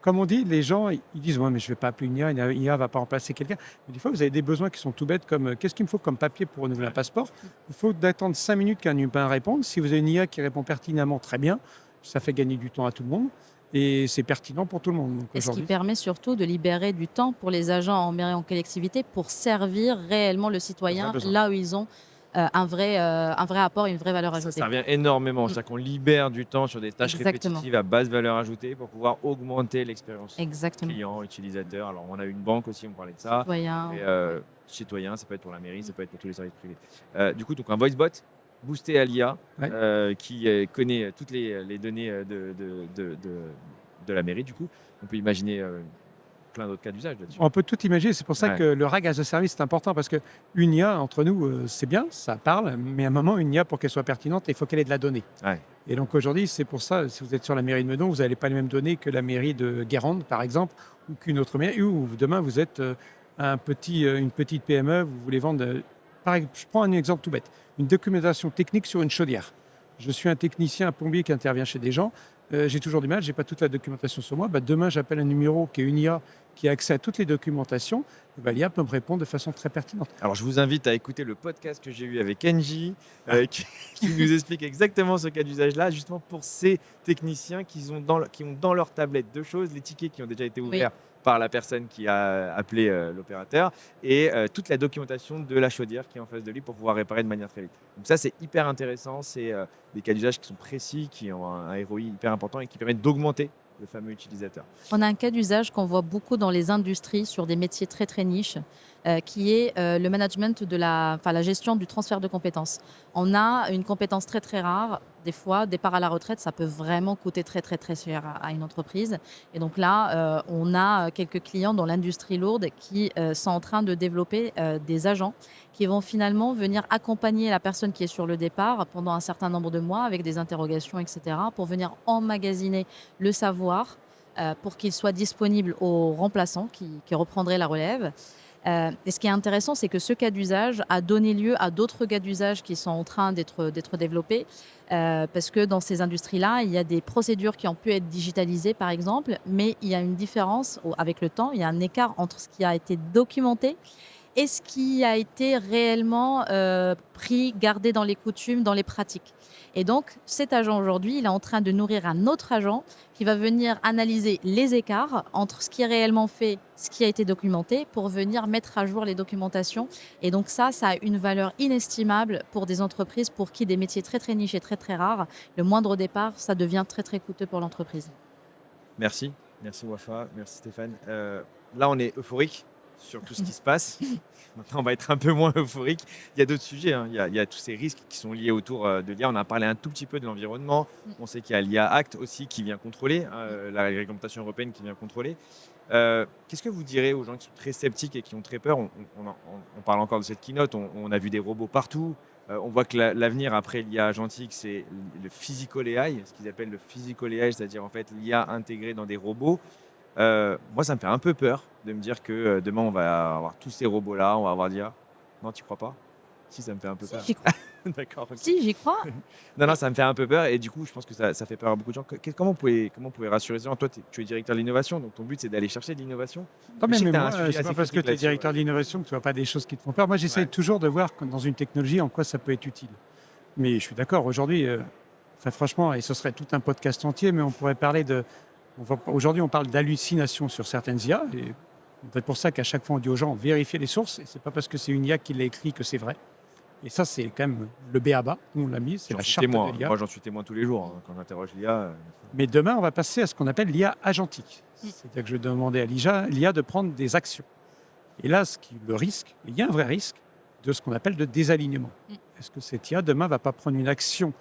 comme on dit, les gens, ils disent ouais, mais je ne vais pas appeler une IA ne va pas remplacer quelqu'un. Mais des fois, vous avez des besoins qui sont tout bêtes, comme qu'est-ce qu'il me faut comme papier pour renouveler un passeport? Il faut d'attendre 5 minutes qu'un humain réponde. Si vous avez une IA qui répond pertinemment, très bien, ça fait gagner du temps à tout le monde et c'est pertinent pour tout le monde. Donc, Et ce qui aujourd'hui, permet surtout de libérer du temps pour les agents en mairie en collectivité pour servir réellement le citoyen besoin. là où ils ont un vrai apport et une vraie valeur ajoutée. Ça revient énormément. C'est-à-dire qu'on libère du temps sur des tâches Exactement. répétitives à basse valeur ajoutée pour pouvoir augmenter l'expérience Exactement. client, utilisateur. Alors, on a une banque aussi, on parlait de ça. Citoyen. Et, citoyen, ça peut être pour la mairie, ça peut être pour tous les services privés. Du coup, donc un voice bot boosté à l'IA qui connaît toutes les données de la mairie. Du coup, on peut imaginer plein d'autres cas d'usage là-dessus. on peut tout imaginer. C'est pour ça que le RAG as a service, c'est important parce qu'une IA, entre nous, c'est bien, ça parle, mais à un moment, une IA, pour qu'elle soit pertinente, il faut qu'elle ait de la donnée. Ouais. Et donc aujourd'hui, c'est pour ça, si vous êtes sur la mairie de Meudon, vous n'avez pas les mêmes données que la mairie de Guérande, par exemple, ou qu'une autre mairie, ou demain, vous êtes une petite PME, vous voulez vendre... je prends un exemple tout bête, une documentation technique sur une chaudière. Je suis un technicien, un plombier qui intervient chez des gens, j'ai toujours du mal, j'ai pas toute la documentation sur moi. Demain, j'appelle un numéro qui est une IA qui a accès à toutes les documentations. L'IA peut me répondre de façon très pertinente. Alors, je vous invite à écouter le podcast que j'ai eu avec Engie, qui nous explique exactement ce cas d'usage-là, justement pour ces techniciens qui ont dans leur tablette deux choses, les tickets qui ont déjà été ouverts par la personne qui a appelé l'opérateur et toute la documentation de la chaudière qui est en face de lui pour pouvoir réparer de manière très vite. Donc ça, c'est hyper intéressant. C'est des cas d'usage qui sont précis, qui ont un ROI hyper important et qui permettent d'augmenter le fameux utilisateur. On a un cas d'usage qu'on voit beaucoup dans les industries sur des métiers très très niches, qui est le management de la gestion du transfert de compétences. On a une compétence très très rare. Des fois, départ à la retraite, ça peut vraiment coûter très très très cher à une entreprise. Et donc là, on a quelques clients dans l'industrie lourde qui sont en train de développer des agents qui vont finalement venir accompagner la personne qui est sur le départ pendant un certain nombre de mois avec des interrogations, etc., pour venir emmagasiner le savoir pour qu'il soit disponible aux remplaçants qui reprendraient la relève. Et ce qui est intéressant, c'est que ce cas d'usage a donné lieu à d'autres cas d'usage qui sont en train d'être développés, parce que dans ces industries-là, il y a des procédures qui ont pu être digitalisées, par exemple, mais il y a une différence avec le temps, il y a un écart entre ce qui a été documenté et ce qui a été réellement pris, gardé dans les coutumes, dans les pratiques. Et donc, cet agent aujourd'hui, il est en train de nourrir un autre agent qui va venir analyser les écarts entre ce qui est réellement fait, ce qui a été documenté, pour venir mettre à jour les documentations. Et donc ça a une valeur inestimable pour des entreprises pour qui des métiers très très niches et très très rares, le moindre départ, ça devient très très coûteux pour l'entreprise. Merci Wafa, merci Stéphane. Là, on est euphorique sur tout ce qui se passe. Maintenant, on va être un peu moins euphorique. Il y a d'autres sujets, hein. Il y a tous ces risques qui sont liés autour de l'IA. On a parlé un tout petit peu de l'environnement. On sait qu'il y a l'IA Act aussi qui vient contrôler, la réglementation européenne qui vient contrôler. Qu'est-ce que vous direz aux gens qui sont très sceptiques et qui ont très peur? On parle encore de cette keynote, on a vu des robots partout. On voit que l'avenir après l'IA agentique, c'est le physical AI, ce qu'ils appellent le physical AI, c'est-à-dire en fait l'IA intégrée dans des robots. Moi, ça me fait un peu peur de me dire que demain, on va avoir tous ces robots-là, on va avoir l'IA. Non, tu crois pas? Si, ça me fait un peu peur. J'y crois. D'accord. Okay. Si, j'y crois. Non, ça me fait un peu peur et du coup, je pense que ça fait peur à beaucoup de gens. Comment vous pouvez rassurer les gens? Toi, tu es directeur de l'innovation, donc ton but, c'est d'aller chercher de l'innovation. Non, mais moi, c'est pas parce que tu es directeur de l'innovation que tu vois pas des choses qui te font peur. Moi, j'essaie toujours de voir dans une technologie en quoi ça peut être utile. Mais je suis d'accord, aujourd'hui, franchement, et ce serait tout un podcast entier, mais on pourrait parler de... Aujourd'hui, on parle d'hallucination sur certaines IA. Et c'est pour ça qu'à chaque fois, on dit aux gens, vérifiez les sources. Et ce n'est pas parce que c'est une IA qui l'a écrit que c'est vrai. Et ça, c'est quand même le B.A.-ba. On l'a mis, c'est la charte de l'IA. Moi, j'en suis témoin tous les jours quand j'interroge l'IA. Mais demain, on va passer à ce qu'on appelle l'IA agentique. C'est-à-dire que je vais demander à l'IA de prendre des actions. Et là, le risque, il y a un vrai risque de ce qu'on appelle de désalignement. Est-ce que cette IA, demain, ne va pas prendre une action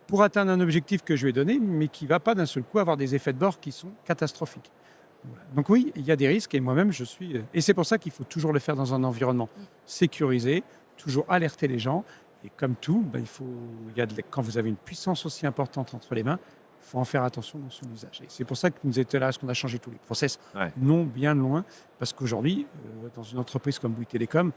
pour atteindre un objectif que je lui ai donné, mais qui ne va pas d'un seul coup avoir des effets de bord qui sont catastrophiques. Voilà. Donc oui, il y a des risques et moi-même, je suis... Et c'est pour ça qu'il faut toujours le faire dans un environnement sécurisé, toujours alerter les gens. Et comme tout, quand vous avez une puissance aussi importante entre les mains, il faut en faire attention dans son usage. Et c'est pour ça que nous étions là, parce qu'on a changé tous les process, non bien loin, parce qu'aujourd'hui, dans une entreprise comme Bouygues Télécom,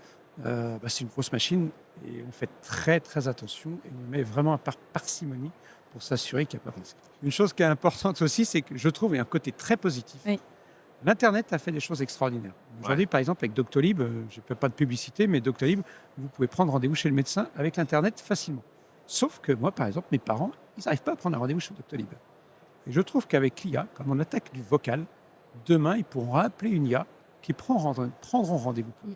c'est une grosse machine et on fait très très attention et on met vraiment par parcimonie pour s'assurer qu'il n'y a pas de risque. Une chose qui est importante aussi, c'est que je trouve, il y a un côté très positif L'Internet a fait des choses extraordinaires. Aujourd'hui, par exemple, avec Doctolib, je ne fais pas de publicité, mais Doctolib, vous pouvez prendre rendez-vous chez le médecin avec l'Internet facilement. Sauf que moi, par exemple, mes parents, ils n'arrivent pas à prendre un rendez-vous chez Doctolib. Et je trouve qu'avec l'IA, comme on attaque du vocal, demain, ils pourront appeler une IA qui prendront rendez-vous pour eux.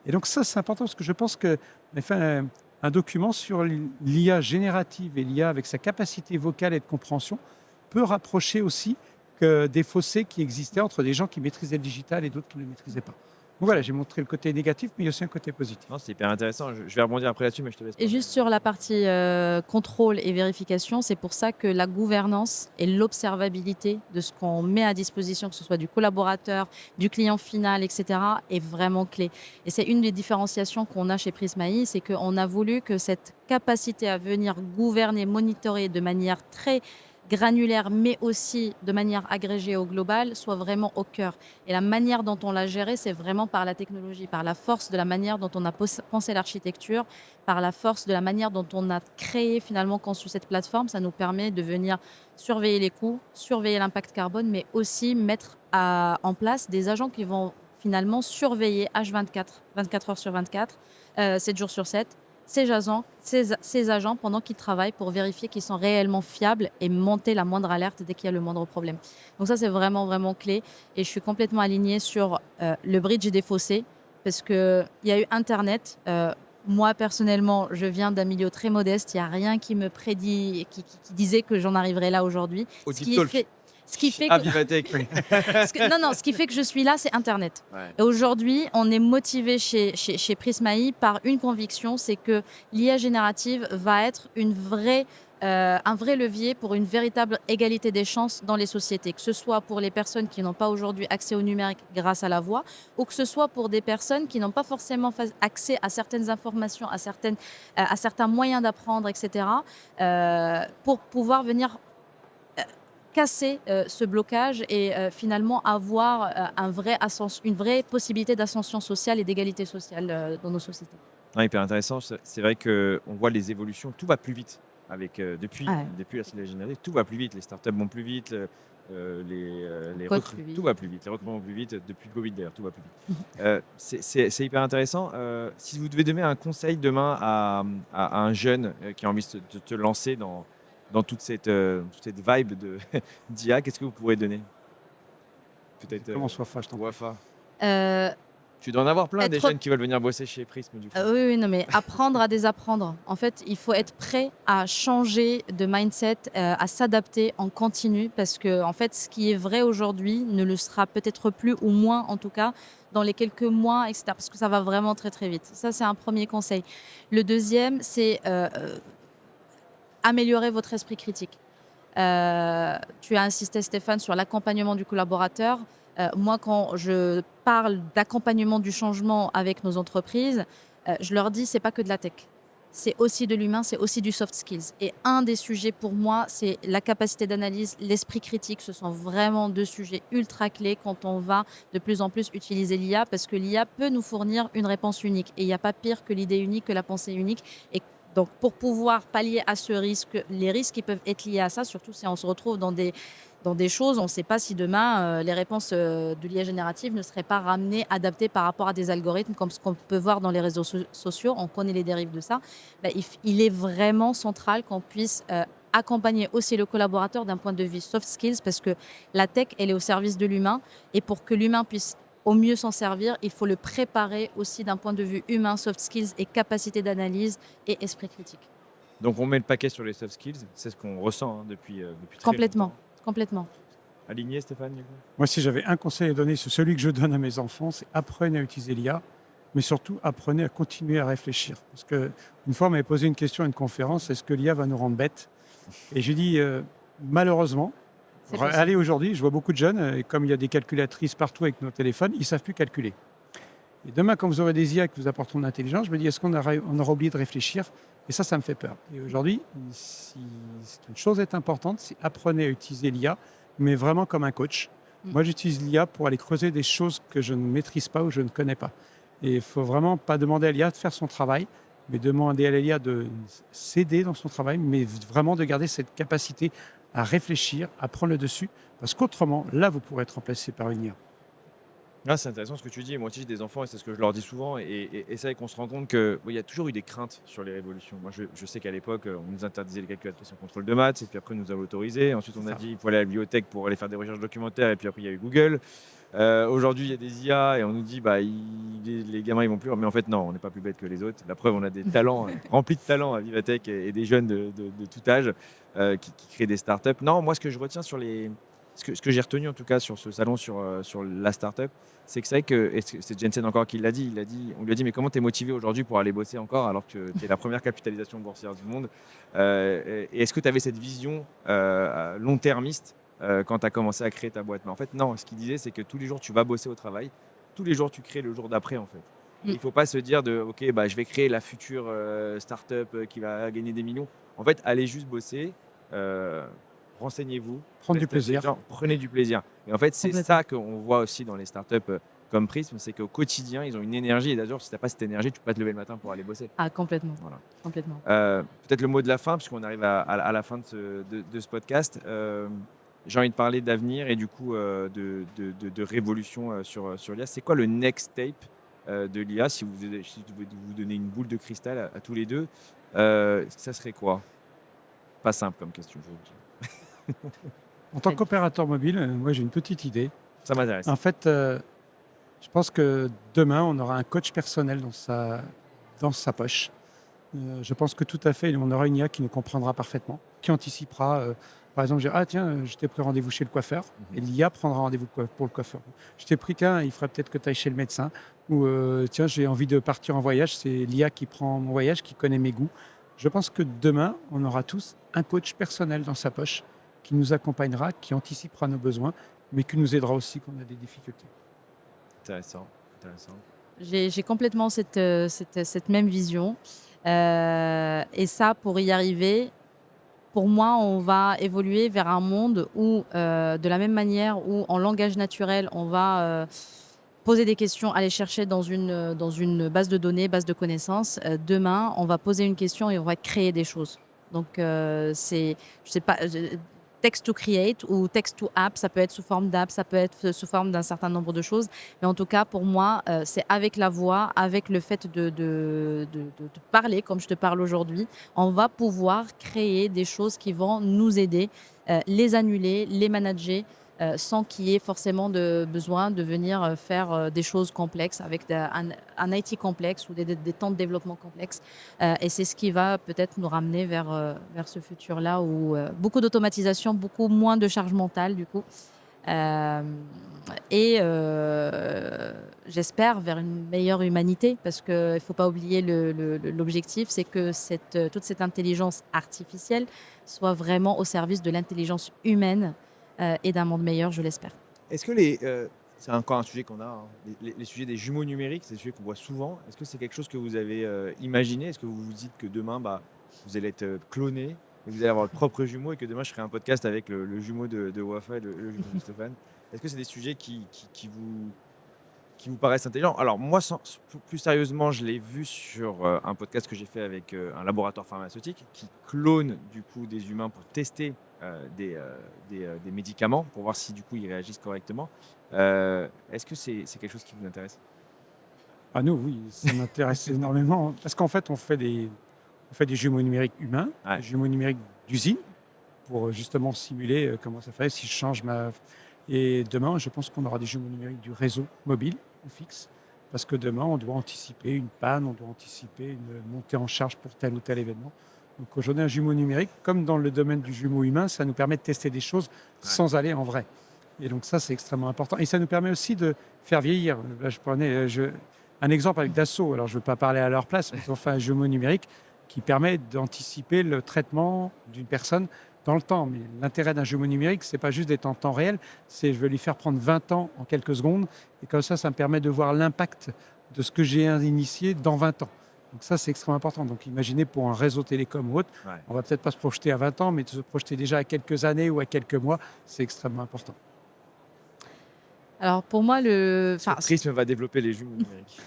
Et donc ça, c'est important parce que je pense qu'on a fait un document sur l'IA générative et l'IA avec sa capacité vocale et de compréhension peut rapprocher aussi que des fossés qui existaient entre des gens qui maîtrisaient le digital et d'autres qui ne le maîtrisaient pas. Donc voilà, j'ai montré le côté négatif, mais il y a aussi un côté positif. Non, c'est hyper intéressant. Je vais rebondir après là-dessus, mais je te laisse. Et juste sur la partie contrôle et vérification, c'est pour ça que la gouvernance et l'observabilité de ce qu'on met à disposition, que ce soit du collaborateur, du client final, etc., est vraiment clé. Et c'est une des différenciations qu'on a chez Prisma.ai, c'est qu'on a voulu que cette capacité à venir gouverner, monitorer de manière très granulaire, mais aussi de manière agrégée au global, soit vraiment au cœur. Et la manière dont on l'a géré, c'est vraiment par la technologie, par la force de la manière dont on a pensé l'architecture, par la force de la manière dont on a créé, finalement, conçu cette plateforme. Ça nous permet de venir surveiller les coûts, surveiller l'impact carbone, mais aussi mettre en place des agents qui vont finalement surveiller H24, 24 heures sur 24, 7 jours sur 7, ces agents pendant qu'ils travaillent pour vérifier qu'ils sont réellement fiables et monter la moindre alerte dès qu'il y a le moindre problème. Donc ça, c'est vraiment, vraiment clé. Et je suis complètement alignée sur le bridge des fossés parce qu'il y a eu Internet. Moi, personnellement, je viens d'un milieu très modeste. Il n'y a rien qui me prédit, qui disait que j'en arriverai là aujourd'hui. Ce qui fait que je suis là, c'est Internet. Ouais. Et aujourd'hui, on est motivé chez Prisma.ai par une conviction, c'est que l'IA générative va être un vrai levier pour une véritable égalité des chances dans les sociétés, que ce soit pour les personnes qui n'ont pas aujourd'hui accès au numérique grâce à la voix, ou que ce soit pour des personnes qui n'ont pas forcément accès à certaines informations, à certains moyens d'apprendre, etc., pour pouvoir venir casser ce blocage et finalement avoir une vraie possibilité d'ascension sociale et d'égalité sociale dans nos sociétés. Ouais, hyper intéressant. C'est vrai qu'on voit les évolutions, tout va plus vite. Depuis la série générique, tout va plus vite. Les startups vont plus vite, les tout va plus vite. Les recrutements vont plus vite. Depuis le Covid d'ailleurs, tout va plus vite. C'est hyper intéressant. Si vous devez donner un conseil demain à un jeune qui a envie de te lancer dans toute cette vibe d'IA, qu'est-ce que vous pourrez donner? Peut-être. Commence Wafa, je t'en prie. Wafa. Tu dois en avoir plein des jeunes qui veulent venir bosser chez Prism du coup. Oui, non, mais apprendre à désapprendre. En fait, il faut être prêt à changer de mindset, à s'adapter en continu, parce que en fait, ce qui est vrai aujourd'hui ne le sera peut-être plus, ou moins en tout cas, dans les quelques mois, etc. Parce que ça va vraiment très très vite. Ça, c'est un premier conseil. Le deuxième, c'est améliorer votre esprit critique. Tu as insisté, Stéphane, sur l'accompagnement du collaborateur. Moi, quand je parle d'accompagnement du changement avec nos entreprises, je leur dis, c'est pas que de la tech. C'est aussi de l'humain, c'est aussi du soft skills. Et un des sujets pour moi, c'est la capacité d'analyse, l'esprit critique. Ce sont vraiment deux sujets ultra clés quand on va de plus en plus utiliser l'IA, parce que l'IA peut nous fournir une réponse unique. Et il n'y a pas pire que l'idée unique, que la pensée unique. Et donc, pour pouvoir pallier à ce risque, les risques qui peuvent être liés à ça, surtout si on se retrouve dans des choses, on ne sait pas si demain, les réponses de l'IA générative ne seraient pas ramenées, adaptées par rapport à des algorithmes, comme ce qu'on peut voir dans les réseaux sociaux. On connaît les dérives de ça. Il est vraiment central qu'on puisse accompagner aussi le collaborateur d'un point de vue soft skills, parce que la tech, elle est au service de l'humain. Et pour que l'humain puisse au mieux s'en servir, il faut le préparer aussi d'un point de vue humain, soft skills et capacité d'analyse et esprit critique. Donc on met le paquet sur les soft skills, c'est ce qu'on ressent depuis très longtemps. Complètement. Aligné, Stéphane, du coup? Moi, si j'avais un conseil à donner, c'est celui que je donne à mes enfants, c'est apprenez à utiliser l'IA, mais surtout apprenez à continuer à réfléchir. Parce qu'une fois, on m'avait posé une question à une conférence, est-ce que l'IA va nous rendre bêtes? Et j'ai dit, malheureusement, allez aujourd'hui, je vois beaucoup de jeunes, et comme il y a des calculatrices partout avec nos téléphones, ils ne savent plus calculer. Et demain, quand vous aurez des IA qui vous apporteront de l'intelligence, je me dis, est-ce qu'on aura oublié de réfléchir? Et ça me fait peur. Et aujourd'hui, si une chose est importante, c'est apprenez à utiliser l'IA, mais vraiment comme un coach. Moi, j'utilise l'IA pour aller creuser des choses que je ne maîtrise pas ou je ne connais pas. Et il ne faut vraiment pas demander à l'IA de faire son travail, mais demander à l'IA de s'aider dans son travail, mais vraiment de garder cette capacité à réfléchir, à prendre le dessus, parce qu'autrement, là, vous pourrez être remplacé par une IA. Ah, c'est intéressant ce que tu dis. Moi aussi, j'ai des enfants et c'est ce que je leur dis souvent. Et c'est vrai qu'on se rend compte qu'il y a toujours eu des craintes sur les révolutions. Moi, je sais qu'à l'époque, on nous interdisait les calculatrices en contrôle de maths, et puis après, on nous a autorisé. Ensuite, on a dit qu'il faut aller à la bibliothèque pour aller faire des recherches documentaires, et puis après, il y a eu Google. Aujourd'hui, il y a des IA, et on nous dit les gamins, ils vont plus. Mais en fait, non, on n'est pas plus bête que les autres. La preuve, on a des talents remplis de talents à Vivatech et des jeunes de tout âge qui créent des startups. Non, moi, ce que je retiens sur les. Ce que j'ai retenu en tout cas sur ce salon sur la startup, c'est que c'est vrai que, et c'est Jensen encore qui l'a dit, on lui a dit mais comment tu es motivé aujourd'hui pour aller bosser encore alors que tu es la première capitalisation boursière du monde et est-ce que tu avais cette vision long-termiste quand tu as commencé à créer ta boîte? Mais en fait non, ce qu'il disait c'est que tous les jours tu vas bosser au travail, tous les jours tu crées le jour d'après en fait. Et il ne faut pas se dire ok je vais créer la future startup qui va gagner des millions. En fait allez juste bosser. Renseignez-vous, Prendre du plaisir. Prenez du plaisir. Et en fait, c'est ça qu'on voit aussi dans les startups comme Prism, c'est qu'au quotidien, ils ont une énergie. Et d'ailleurs, si tu n'as pas cette énergie, tu peux pas te lever le matin pour aller bosser. Ah, complètement. Voilà. Complètement. Peut-être le mot de la fin, puisqu'on arrive à la fin de ce podcast. J'ai envie de parler d'avenir et du coup de révolution sur l'IA. C'est quoi le next tape de l'IA si vous devez vous donner une boule de cristal à tous les deux, ça serait quoi? Pas simple comme question, je vous le dis. En tant qu'opérateur mobile, moi j'ai une petite idée. Ça m'intéresse. En fait, je pense que demain, on aura un coach personnel dans sa poche. Je pense que tout à fait, on aura une IA qui nous comprendra parfaitement, qui anticipera. Par exemple, je dis, ah tiens, je t'ai pris rendez-vous chez le coiffeur, et l'IA prendra rendez-vous pour le coiffeur. Je t'ai pris il faudrait peut-être que tu ailles chez le médecin. Ou tiens, j'ai envie de partir en voyage, c'est l'IA qui prend mon voyage, qui connaît mes goûts. Je pense que demain, on aura tous un coach personnel dans sa poche qui nous accompagnera, qui anticipera nos besoins, mais qui nous aidera aussi quand on a des difficultés. Intéressant. J'ai complètement cette même vision. Et ça, pour y arriver, pour moi, on va évoluer vers un monde où, de la même manière où en langage naturel, on va poser des questions, aller chercher dans une base de données, base de connaissances. Demain, on va poser une question et on va créer des choses. Donc, je sais pas, text to create ou text to app, ça peut être sous forme d'app, ça peut être sous forme d'un certain nombre de choses. Mais en tout cas, pour moi, c'est avec la voix, avec le fait de parler comme je te parle aujourd'hui, on va pouvoir créer des choses qui vont nous aider, les annuler, les manager, sans qu'il y ait forcément besoin de venir faire des choses complexes avec un IT complexe ou des temps de développement complexes. Et c'est ce qui va peut-être nous ramener vers ce futur-là où beaucoup d'automatisation, beaucoup moins de charge mentale du coup. J'espère vers une meilleure humanité parce qu'il ne faut pas oublier l'objectif, c'est que toute cette intelligence artificielle soit vraiment au service de l'intelligence humaine et d'un monde meilleur, je l'espère. Est-ce que c'est encore un sujet qu'on a, hein, les sujets des jumeaux numériques, c'est des sujets qu'on voit souvent. Est-ce que c'est quelque chose que vous avez imaginé? Est-ce que vous vous dites que demain, vous allez être cloné, et vous allez avoir votre propre jumeau et que demain, je ferai un podcast avec le jumeau de Wafa et le jumeau de Stéphane? Est-ce que c'est des sujets qui vous paraissent intelligents? Alors moi, plus sérieusement, je l'ai vu sur un podcast que j'ai fait avec un laboratoire pharmaceutique qui clone du coup des humains pour tester des médicaments pour voir si du coup ils réagissent correctement. Est-ce que c'est quelque chose qui vous intéresse? Ah nous, oui, ça m'intéresse énormément parce qu'en fait, on fait des jumeaux numériques humains, Ouais. des jumeaux numériques d'usine pour justement simuler comment ça fait si je change Et demain, je pense qu'on aura des jumeaux numériques du réseau mobile ou fixe parce que demain, on doit anticiper une panne, on doit anticiper une montée en charge pour tel ou tel événement. Donc aujourd'hui, un jumeau numérique, comme dans le domaine du jumeau humain, ça nous permet de tester des choses sans aller en vrai. Et donc ça, c'est extrêmement important. Et ça nous permet aussi de faire vieillir. Là, je prenais un exemple avec Dassault. Alors, je ne veux pas parler à leur place, mais ils ont fait un jumeau numérique qui permet d'anticiper le traitement d'une personne dans le temps. Mais l'intérêt d'un jumeau numérique, ce n'est pas juste d'être en temps réel, c'est je vais lui faire prendre 20 ans en quelques secondes. Et comme ça me permet de voir l'impact de ce que j'ai initié dans 20 ans. Donc ça, c'est extrêmement important. Donc imaginez pour un réseau télécom ou autre, on va peut-être pas se projeter à 20 ans, mais de se projeter déjà à quelques années ou à quelques mois, c'est extrêmement important. Alors pour moi, Prism va développer les jumeaux numériques.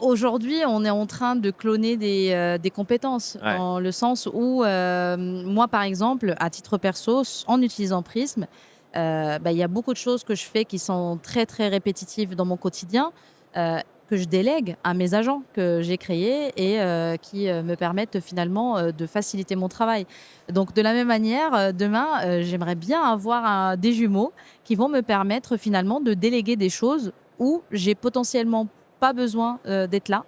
Aujourd'hui, on est en train de cloner des compétences, dans le sens où moi, par exemple, à titre perso, en utilisant Prism, il y a beaucoup de choses que je fais qui sont très, très répétitives dans mon quotidien, que je délègue à mes agents que j'ai créés et qui me permettent finalement de faciliter mon travail. Donc de la même manière, demain, j'aimerais bien avoir des jumeaux qui vont me permettre finalement de déléguer des choses où j'ai potentiellement pas besoin d'être là.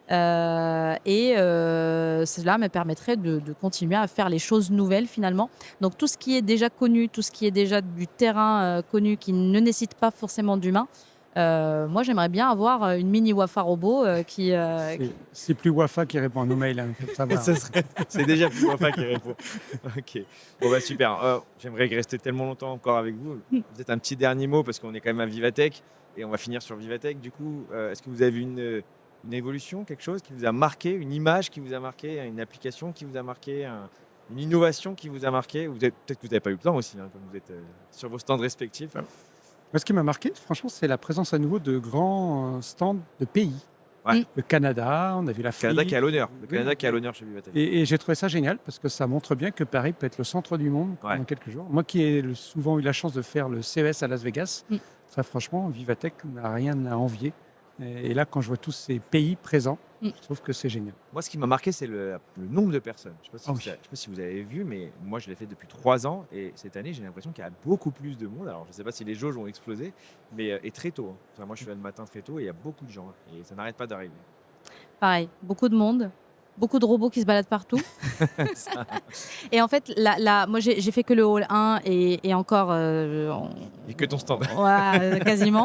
Cela me permettrait de continuer à faire les choses nouvelles finalement. Donc tout ce qui est déjà connu, tout ce qui est déjà du terrain connu, qui ne nécessite pas forcément d'humain, moi j'aimerais bien avoir une mini Wafa robot C'est plus Wafa qui répond à nos mails, il faut le savoir. C'est déjà plus Wafa qui répond. Ok. Bon, bah super. J'aimerais rester tellement longtemps encore avec vous. Peut-être un petit dernier mot parce qu'on est quand même à Vivatech et on va finir sur Vivatech. Du coup, est-ce que vous avez une évolution, quelque chose qui vous a marqué, une image qui vous a marqué, une application qui vous a marqué, une innovation qui vous a marqué? Peut-être que vous n'avez pas eu le temps aussi, hein, comme vous êtes sur vos stands respectifs. Moi, ce qui m'a marqué, franchement, c'est la présence à nouveau de grands stands de pays. Ouais. Le Canada, on a vu Le l'Afrique. Canada qui est à l'honneur. Le Oui. Canada qui est à l'honneur chez Vivatech. Et j'ai trouvé ça génial parce que ça montre bien que Paris peut être le centre du monde Ouais. dans quelques jours. Moi qui ai souvent eu la chance de faire le CES à Las Vegas, Mm. très franchement, Vivatech n'a rien à envier. Et là, quand je vois tous ces pays présents, Mm. je trouve que c'est génial. Moi, ce qui m'a marqué, c'est le nombre de personnes. Je ne sais, Ah oui. sais pas si vous avez vu, mais moi, je l'ai fait depuis 3 ans. Et cette année, j'ai l'impression qu'il y a beaucoup plus de monde. Alors, je ne sais pas si les jauges ont explosé, mais et très tôt. Enfin, moi, je suis là le matin très tôt et il y a beaucoup de gens. Et ça n'arrête pas d'arriver. Pareil, beaucoup de monde, beaucoup de robots qui se baladent partout. Et en fait, moi j'ai fait que le hall 1 et encore. Et que ton stand. Ouais, quasiment.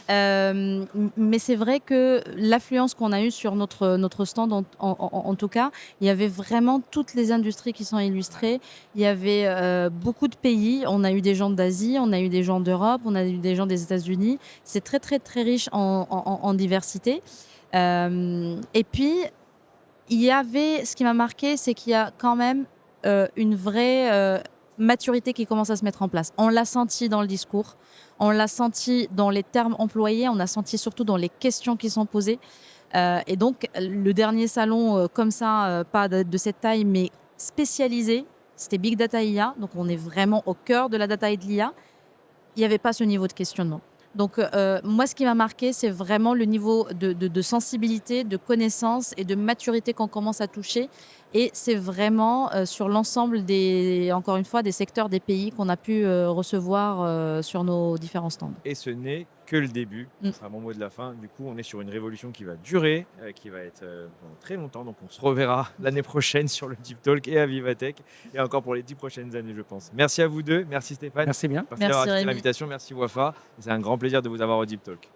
Mais c'est vrai que l'affluence qu'on a eue sur notre stand, en tout cas, il y avait vraiment toutes les industries qui sont illustrées. Il y avait beaucoup de pays. On a eu des gens d'Asie, on a eu des gens d'Europe, on a eu des gens des États-Unis. C'est très, très, très riche en diversité. Et puis, ce qui m'a marqué, c'est qu'il y a quand même une vraie maturité qui commence à se mettre en place. On l'a senti dans le discours, on l'a senti dans les termes employés, on a senti surtout dans les questions qui sont posées. Et donc, le dernier salon comme ça, pas de cette taille, mais spécialisé, c'était Big Data IA. Donc, on est vraiment au cœur de la data et de l'IA. Il n'y avait pas ce niveau de questionnement. Donc, moi, ce qui m'a marqué, c'est vraiment le niveau de sensibilité, de connaissance et de maturité qu'on commence à toucher. Et c'est vraiment sur l'ensemble encore une fois, des secteurs des pays qu'on a pu recevoir sur nos différents stands. Et ce n'est que le début. Ce sera mon mot de la fin. Du coup, on est sur une révolution qui va durer, qui va être pendant très longtemps. Donc, on se reverra l'année prochaine sur le Deep Talk et à Vivatech. Et encore pour les 10 prochaines années, je pense. Merci à vous deux. Merci Stéphane. Merci bien. Merci d'avoir accepté Rémi. l'invitation. Merci Wafa. C'est un grand plaisir de vous avoir au Deep Talk.